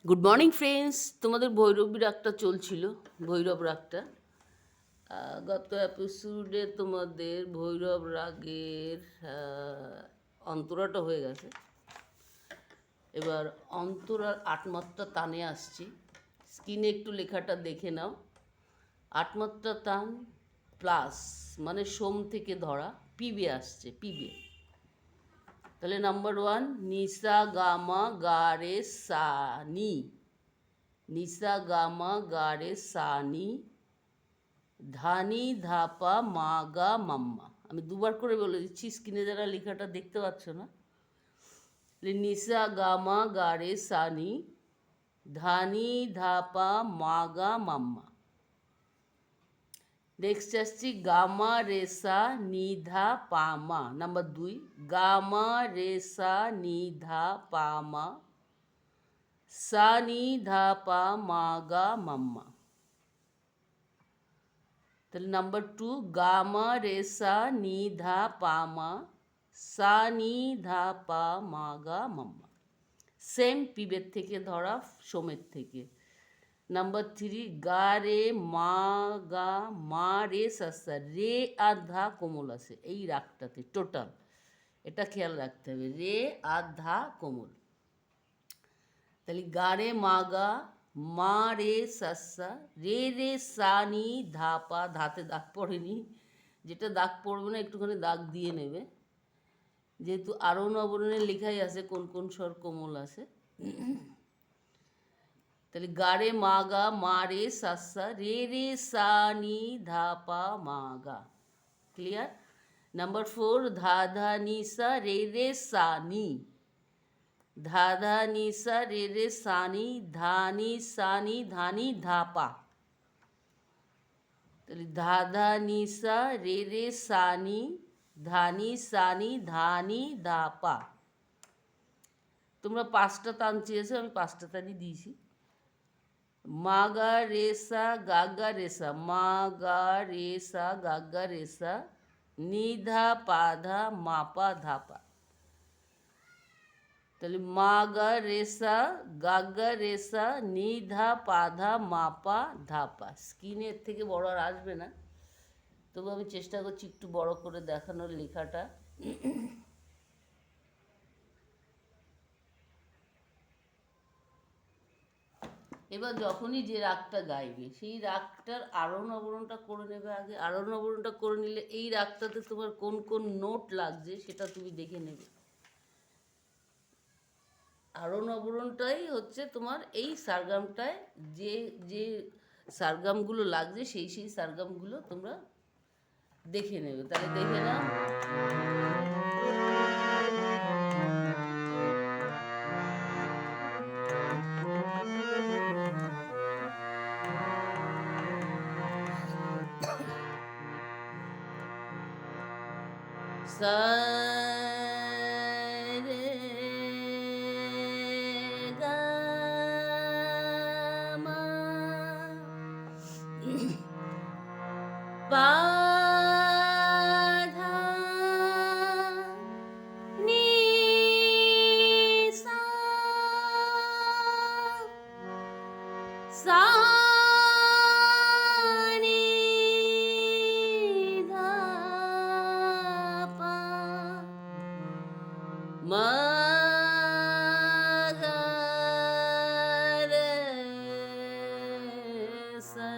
Good morning friends, তোমাদের ভৈরবী রাগটা চলছিল, ভৈরব রাগটা। গত এপিসোডে তোমাদের ভৈরব রাগের অন্তরাটা হয়ে গেছে। এবার অন্তরার আটমাত্রা তানে আসছি। স্ক্রিনে একটু লেখাটা দেখে নাও। আটমাত্রা তান প্লাস মানে সোম থেকে ধরা পিবে আসছে, পিবে। তাহলে নাম্বার 1 নিসা গামা গা রে সা নি, নিসা গামা গা রে সা নি, ধানি ধাপা মা গা মাম্মা। আমি দুবার করে বলে দিচ্ছি, স্ক্রিনে যারা লেখাটা দেখতে পাচ্ছ না। নিসা গামা গা রে সা নি, ধানি ধাপা মা গা মাম্মা। নেক্সট আসছি গামা রেসা নিধা পামা, নাম্বার 2 গামা রেসা নিধা পামা, সা নি ধা পা মা গা মাম্মা। তাহলে নাম্বার 2 গামা রেসা নিধা পামা, সা নি ধা পা মা গা মাম্মা। সেম পিবের থেকে ধরা, সোমের থেকে। নাম্বার 3 গা রে মা গা মা রে সাসা, রে আর ধা কোমল আছে এই রাগটাতে টোটাল, এটা খেয়াল রাখতে হবে, রে আর ধা কোমল। তাহলে গা রে মা গা মা রে সাসা, রে রে সা নি ধা পা, ধাতে দাগ পড়েনি, যেটা দাগ পড়বে না একটুখানি দাগ দিয়ে নেবে, যেহেতু আরোহণ অবরোহণের লেখাই আছে কোন কোন স্বর কোমল আছে। তাহলে গা রে মা গা মা রে সাসা, রে রে সা নি ধা পা মা গা। ক্লিয়ার? নাম্বার 4 ধা ধা নি সা রে রে সা নি, ধা ধা নি সা রে রে সা নি, ধা নি সা নি ধা নি ধা পা। তাহলে ধা ধা নি সা রে রে সা নি, ধা নি সা নি ধা নি ধা পা। তোমরা 5টা তান চেয়েছো, আমি 5টা তানই দিয়েছি। মা গা রে সা গা গা রে সা, মা গা রে সা গা গা রে সা, নি ধা পা ধা মা পা ধা পা। তাহলে মা গা রে সা গা গা রে সা, নি ধা পা ধা মা পা ধা পা। স্ক্রিনের থেকে বড় আর আসবে না, তবু আমি চেষ্টা করছি একটু বড় করে দেখানোর লেখাটা। এবার যখনই যে রাগটা গাইবে সেই রাগটার আরোহণ অবরোহণটা করে নেবে আগে। আরোহণ অবরোহণটা করে নিলে এই রাগটাতে তোমার কোন কোন নোট লাগছে সেটা তুমি দেখে নেবে। আরোহণ অবরোহণটাই হচ্ছে তোমার এই সারগামটায় যে যে সারগামগুলো লাগছে সেই সেই সারগামগুলো তোমরা দেখে নেবে। তাহলে দেখে নাও। সা রে গা মা পা ধা নি সা, সা নি ধা পা, মা গা রে সা।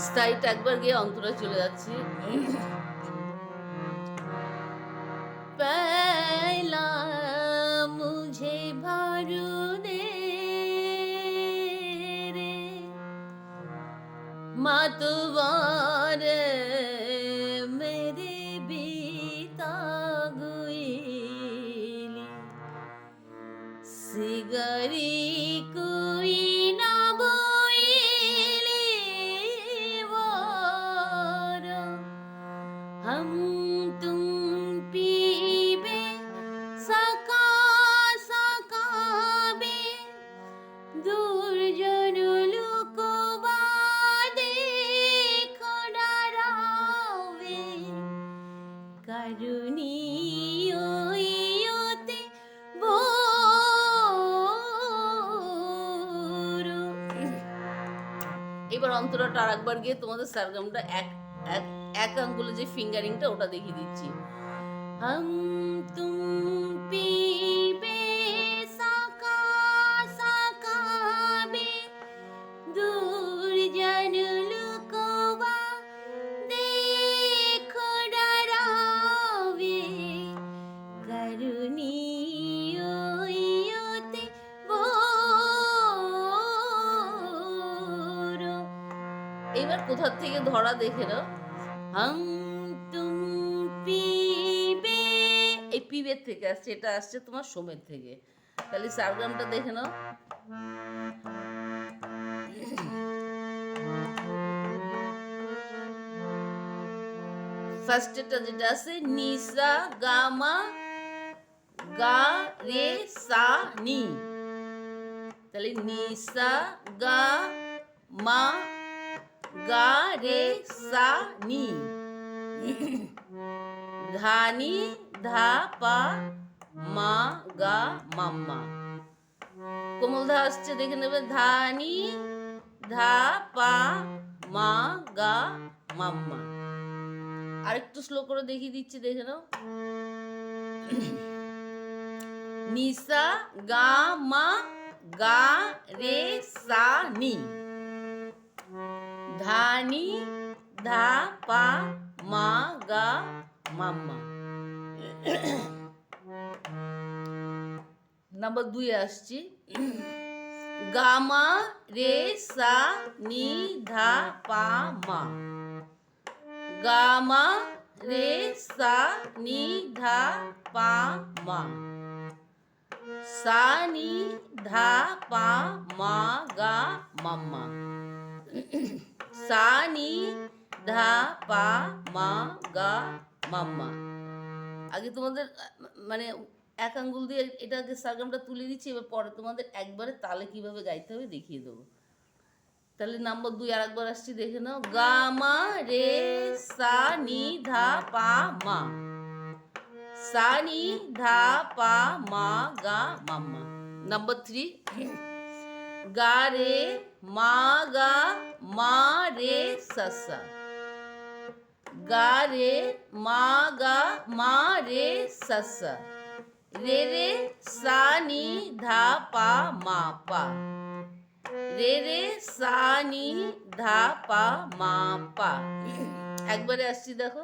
স্থায়ীটা একবার গিয়ে অন্তরা চলে যাচ্ছে। पहला मुझे भर दे रे मतवार मेरे बीता गुईली सिगरी कुई ना बोईली वार हम तुम पीबे सका सकाबे दुर्जन लुकोबा देखो डरावे কারুণীয় ইয়তে ভোরো। এবার অন্তরাটা আর একবার গিয়ে তোমাদের সারগামটা এক এক এক আঙ্গুলে যে ফিঙ্গারিংটা ওটা দেখিয়ে দিচ্ছি। हम तुम पीबे सका सकाबे दुर्जन लुकोबा देखो डरावे करुणीय इयते ভোরো। এবার কোথা থেকে ধরা দেখে নাও। हम तुम पीबे, এই পিবের থেকে আসছে, এটা আসছে তোমার সোমের থেকে। তাহলে সারগামটা দেখে নাও। ফার্স্টেরটা যেটা আছে নিসা গামা গা রে সা নি, তাহলে নিসা গা মা গা রে সা নি, ধানি ধা পা মা গা মাম্মা। কোমল ধা আসছে দেখে নেবে, ধানি ধা পা মা গা মাম্মা। আরেকটু স্লো করে দেখিয়ে দিচ্ছি, দেখে নাও। নিসা গা মা গা রে সা নি, ধানি ধা পা মা গা মাম্মা। নাম্বার 2 আসছি, গামা রে সা নি ধা পা মা, গামা রে সা নি ধা পা মা, সা নি ধা পা মা গা মাম্মা, সা নি ধা পা মা গা মাম্মা। আগে তোমাদের মানে এক আঙ্গুল দিয়ে এটাকে সারগামটা তুলে দিচ্ছি, এবার পরে তোমাদের একবারে তালে কিভাবে গাইতে হবে দেখিয়ে দেবো। তাহলে নাম্বার 2 আর একবার আসছি, দেখে নাও। গামা রে সা নি ধা পা মা, সা নি ধা পা মা গা মাম্মা। নাম্বার 3 গা রে মা গা মা রে সা সা, গা রে মা গা মা রে সা সা, রে রে সা নি ধা পা মা পা, রে রে সা নি ধা পা মা পা। একবারে আসছি দেখো,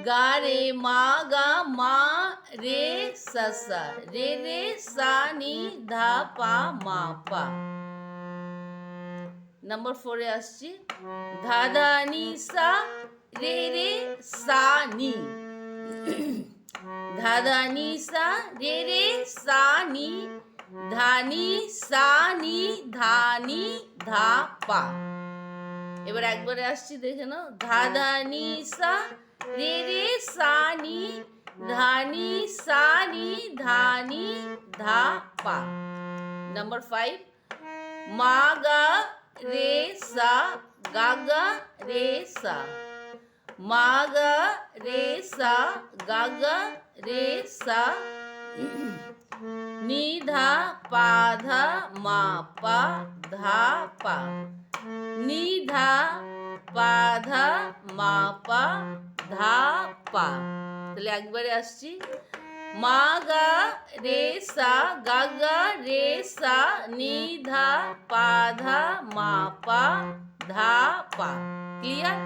গা রে মা গা মা রে সা সা, রে রে সা নি ধা পা মা পা। নাম্বার 4 আসছি, ধা ধা নি সা রে রে সা নি, ধা ধা নি সা রে রে সা নি, ধানি সা নি ধানি ধা পা। এবার একবারে আসছি, দেখে নাও। ধা ধা নি সা রে রে সা নি, ধানি সা নি ধানি ধা পা। নাম্বার 5 মা গা রে সা গা গা রে সা, মা গা রে সা গা গা রে সা, নি ধা পা ধা মা পা ধা পা, নি ধা পা ধা মা পা ধা পা। তাহলে একবারে আসছি, মা গা রে সা গা গা রে সা, নি ধা পা ধা মা পা ধা পা। ক্লিয়ার?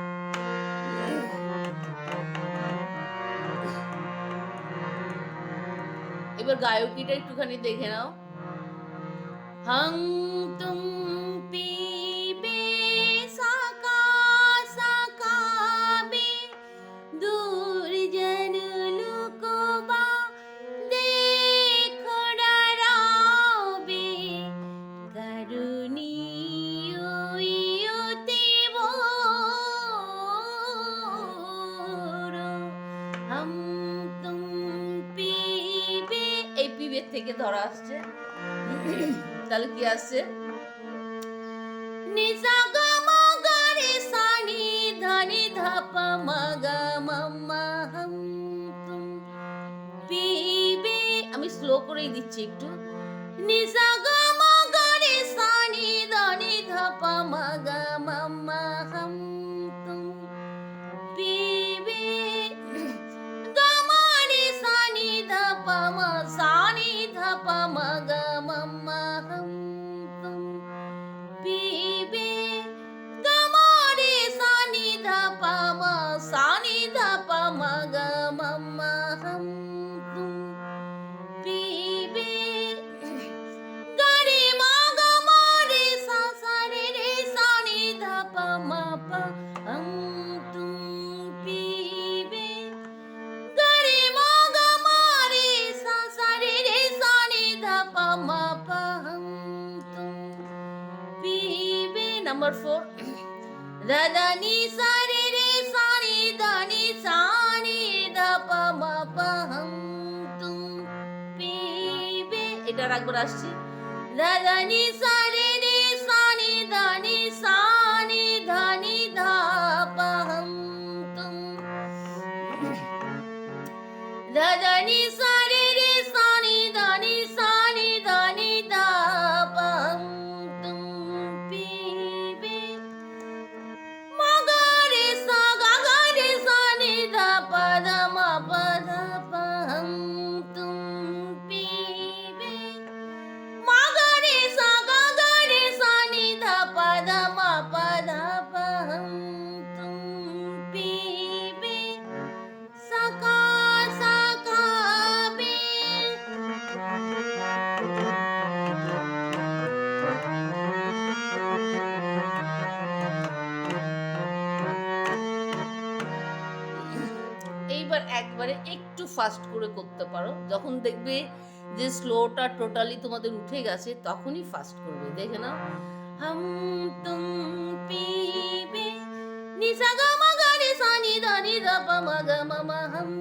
এবার গায়কিটা একটুখানি দেখে নাও। হং তুম পিবে ধরা আসছে। তাহলে কি আসছে? নিসা গা মা গা রে সা নি ধা নি ধা পা মা গা মা মা হাম তুম পিবে। আমি স্লো করেই দিচ্ছি একটু। নিসা গা মা গা রে সা নি ধা নি ধা পা মা গা মা মা হাম তুম পিবে। গা মা রে সা নি ধা পা মা সা নি ধা পা মা গা মা মা হাম তুম পিবে। গা মা রে সা নি ধা পা মা সা নি ধা পা মা গা মা মা হাম তুম পিবে। গা রে মা গা মা রে সা সা রে রে সা নি ধা পা মা পা হাম তুম পিবে। গা রে মা গা মা রে সা সা রে রে সা নি ধা পা মা পা হাম তুম পিবে। Number 4. Ra da ni sa re re sa ni da ni sa ni da pa ma pa hum tum pibe. এটার একবার আসছি। Ra da ni sa re re sa ni da ni sa ni da ni da pa hum tum. Ra da ni sa re re sa ni da ni sa ni da ni da pa hum tum pibe. Ma ga re sa ni da pa da ma pa da pa hum tum pibe. Ma ga re sa ni da pa da ma pa da pa hum tum pibe. Sa ka be. এইবার একবারে একটু fast করে করতে পারো। যখন দেখবে যে স্লোটা totally তোমাদের উঠে গেছে তখনই ফাস্ট করবে। দেখে নাও। হাম তুম পিবে। নিসা গা মা গা রে সা নি ধা নি ধা পা মা গা মা মা হাম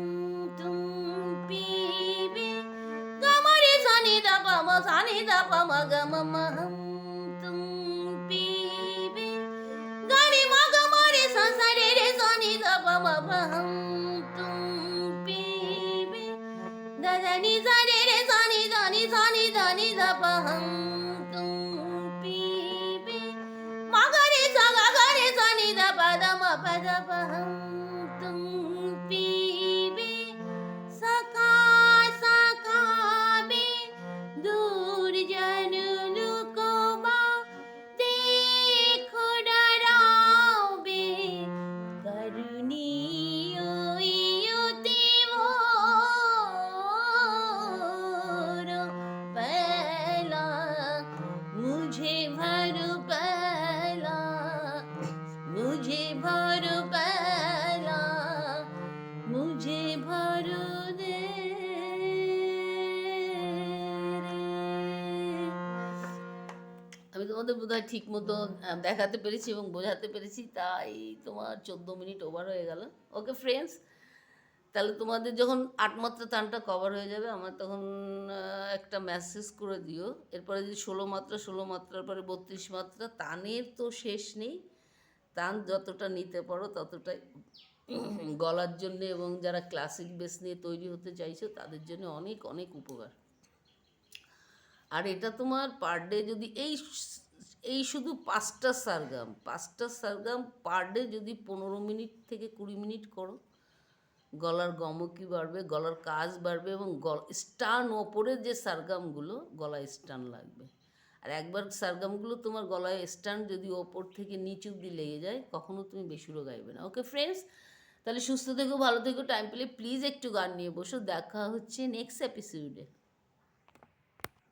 তুম পিবে। গা মা রে সা নি ধা পা মা সা নি ধা পা মা গা মা মা হাম তুম পিবে। গা রে মা গা মা রে সা সা রে রে সা নি ধা পা মা পা হাম তুম পিবে। da da ni sa re re sa ni da ni sa ni da ni da pa hum tum pibe. Ma ga re sa ni da pa da ma pa da pa hum tum pibe. Sa ka be. दूर जन लुको बा देखो डराओबे करुणी युति मोर पहला मुझे भर पहला मुझे भर पहला मुझे भर दे আমি তোমাদের বোধহয় ঠিক মতো দেখাতে পেরেছি এবং বোঝাতে পেরেছি, তাই তোমার 14 মিনিট ওভার হয়ে গেল। ওকে ফ্রেন্ডস, তাহলে তোমাদের যখন 8 মাত্রা টানটা কভার হয়ে যাবে আমার তখন একটা মেসেজ করে দিও। এরপরে যদি 16 মাত্রার পরে 32 মাত্রা, তানের তো শেষ নেই। তান যতটা নিতে পারো ততটাই গলার জন্য এবং যারা ক্লাসিক বেস নিয়ে তৈরি হতে চাইছো তাদের জন্য অনেক অনেক উপকার। আর এটা তোমার পার ডে যদি এই শুধু 5টা সারগাম পার ডে যদি 15 মিনিট থেকে 20 মিনিট করো, গলার গমকি বাড়বে, গলার কাজ বাড়বে এবং স্টান ওপরে যে সারগামগুলো গলায় স্টান লাগবে। আর একবার সারগামগুলো তোমার গলায় স্টান যদি ওপর থেকে নিচ অব্দি লেগে যায় কখনো তুমি বেসুরো গাইবে না। ওকে ফ্রেন্ডস, তাহলে সুস্থ থেকো, ভালো থেকো, টাইম পেলে প্লিজ একটু গান নিয়ে বসো। দেখা হচ্ছে নেক্সট এপিসোডে।